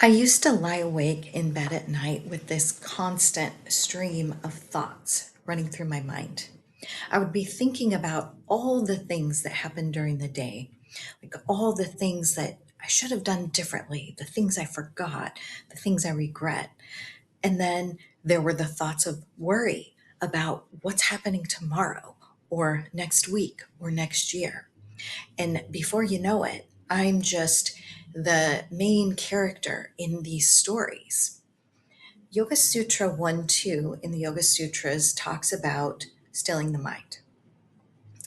I used to lie awake in bed at night with this constant stream of thoughts running through my mind. I would be thinking about all the things that happened during the day, like all the things that I should have done differently, the things I forgot, the things I regret. And then there were the thoughts of worry about what's happening tomorrow or next week or next year. And before you know it, I'm just the main character in these stories. Yoga Sutra 1 2 in the Yoga Sutras talks about stilling the mind.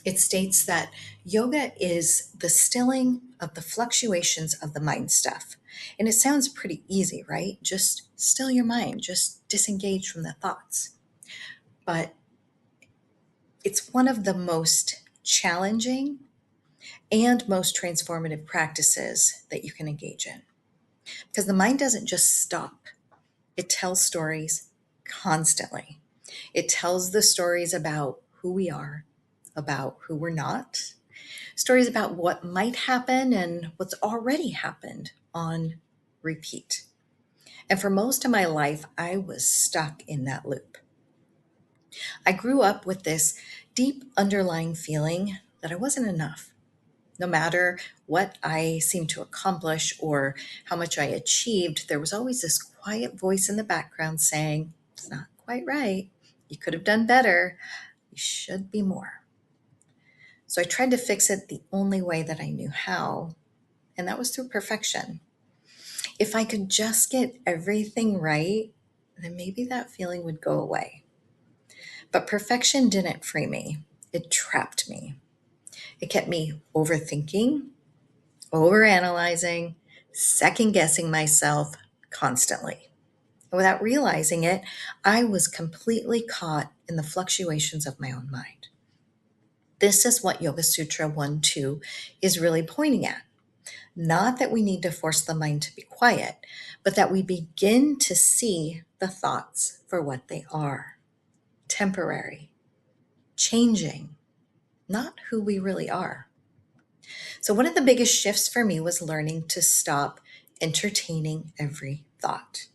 It states that yoga is the stilling of the fluctuations of the mind stuff. And it sounds pretty easy, right? Just still your mind, just disengage from the thoughts. But it's one of the most challenging and most transformative practices that you can engage in. Because the mind doesn't just stop, it tells stories constantly. It tells the stories about who we are, about who we're not, stories about what might happen and what's already happened on repeat. And for most of my life, I was stuck in that loop. I grew up with this deep underlying feeling that I wasn't enough. No matter what I seemed to accomplish or how much I achieved, there was always this quiet voice in the background saying, "It's not quite right. You could have done better. You should be more." So I tried to fix it the only way that I knew how, and that was through perfection. If I could just get everything right, then maybe that feeling would go away. But perfection didn't free me, it trapped me. It kept me overthinking, overanalyzing, second guessing myself constantly. And without realizing it, I was completely caught in the fluctuations of my own mind. This is what Yoga Sutra 1 2 is really pointing at. Not that we need to force the mind to be quiet, but that we begin to see the thoughts for what they are: temporary, changing, not who we really are. So, one of the biggest shifts for me was learning to stop entertaining every thought.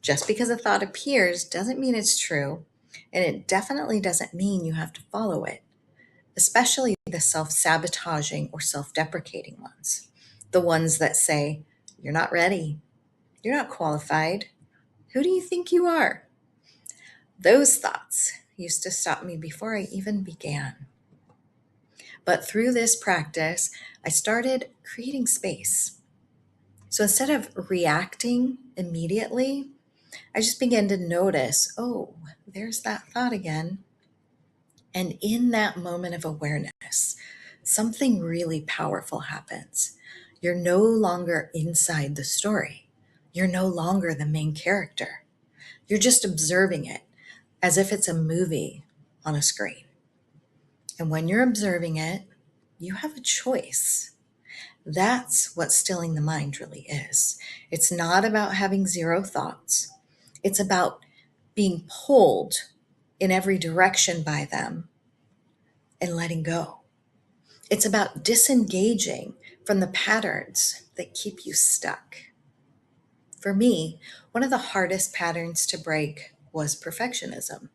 Just because a thought appears doesn't mean it's true, and it definitely doesn't mean you have to follow it, especially the self sabotaging or self deprecating ones. The ones that say, "You're not ready, you're not qualified, who do you think you are?" Those thoughts used to stop me before I even began. But through this practice, I started creating space. So instead of reacting immediately, I just began to notice, oh, there's that thought again. And in that moment of awareness, something really powerful happens. You're no longer inside the story. You're no longer the main character. You're just observing it as if it's a movie on a screen. And when you're observing it, you have a choice. That's what stilling the mind really is. It's not about having zero thoughts. It's about being pulled in every direction by them and letting go. It's about disengaging from the patterns that keep you stuck. For me, one of the hardest patterns to break was perfectionism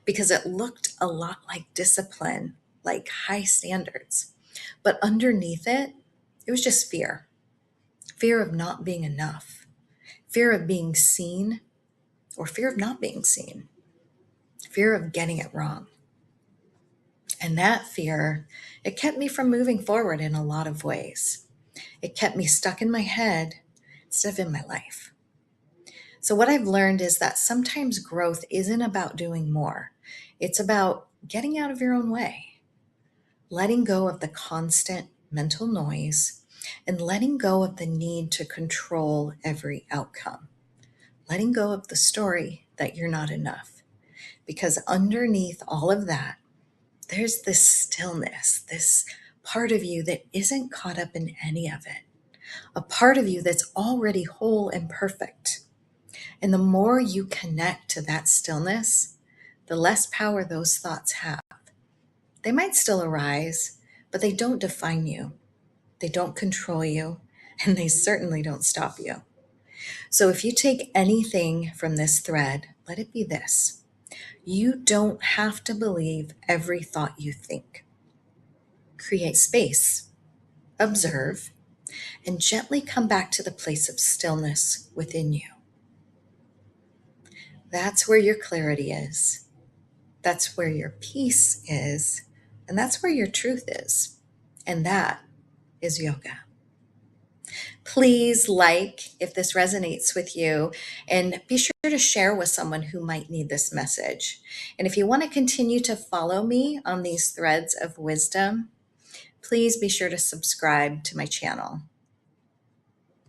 because it looked a lot like discipline, like high standards. But underneath it, it was just fear of not being enough, fear of being seen, or fear of not being seen, fear of getting it wrong. And that fear, it kept me from moving forward in a lot of ways. It kept me stuck in my head instead of in my life. So, what I've learned is that sometimes growth isn't about doing more, it's about getting out of your own way, letting go of the constant mental noise, and letting go of the need to control every outcome, letting go of the story that you're not enough. Because underneath all of that, there's this stillness, this part of you that isn't caught up in any of it, a part of you that's already whole and perfect. And the more you connect to that stillness, the less power those thoughts have. They might still arise, but they don't define you, they don't control you, and they certainly don't stop you. So if you take anything from this thread, let it be this. You don't have to believe every thought you think. Create space, observe, and gently come back to the place of stillness within you. That's where your clarity is. That's where your peace is. And that's where your truth is. And that is yoga. Please like if this resonates with you, and be sure to share with someone who might need this message. And if you want to continue to follow me on these threads of wisdom, please be sure to subscribe to my channel.